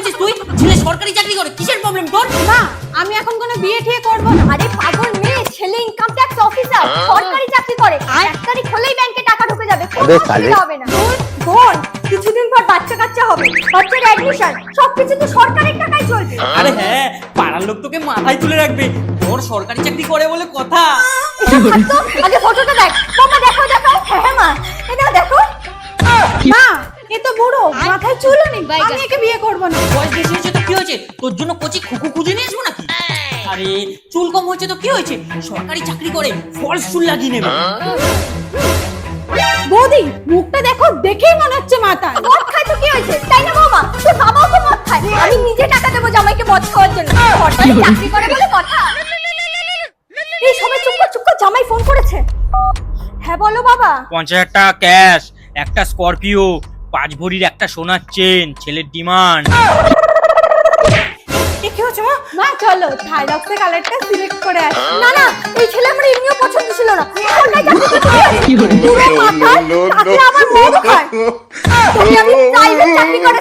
বলছিস তুই? ছেলে সরকারি চাকরি করে, কিসের প্রবলেম তোর? না আমি এখন কোনো বিয়ে ঠিয়ে করবো না। আরে পাগল মেয়ে, ছেলে ইনকাম ট্যাক্স অফিসার, সরকারি চাকরি করে। 1 তারিখ হলেই ব্যাংকে টাকা ঢুকে যাবে, কোনো অসুবিধা হবে না। বোন, কিছুদিন পর বাচ্চা কাচ্চা হবে, বাচ্চার অ্যাডমিশন, সবকিছু তো সরকারের টাকায় চলবে। আরে হ্যাঁ, পাড়ার লোক তোকে মাথায় তুলে রাখবে, তোর সরকারি চাকরি করে বলে কথা। এসব থাকতো, আগে ফটোটা দেখ। বাবা দেখো দেখো, হ্যাঁ মা, এটা দেখো। মা, এ তো বুড়ো, মাথায় চুলও নেই, আমি একে বিয়ে করবো না। বয়স বেশি হয়েছে তো কি হয়েছে? তোর জন্য কচি খুকু খুঁজে নিয়ে আসবো নাকি? আরে চুল কম হয়েছে তো কি হয়েছে? সরকারি চাকরি করে, ফলস চুল লাগিয়ে নেবে। বৌদি, মুখটা দেখো, দেখেই মনে হচ্ছে মাথা। মদ খায় তো কি হয়েছে, তাই না বৌমা? তোর বাবাও তো মদ খায়। আমি নিজে টাকা দেবো জামাইকে মদ খাওয়ার জন্য, সরকারি চাকরি করে বলে কথা। এই সবাই চুপ কর, জামাই ফোন করেছে। হ্যাঁ বলো বাবা। 50,000 টাকা ক্যাশ, একটা স্করপিও, 5 ভরির একটা সোনার চেন, ছেলের ডিমান্ড। কি হচ্ছে মা? মা চলো থাইরক্সের কালারটা সিলেক্ট করে আসি। না না, এই ছেলে আমার এমনিও পছন্দ ছিল না। সরকারি চাকরি করতে পুরো মাথা, তাতে আবার মদ খায়। তোকে আমি প্রাইভেট চাকরি করে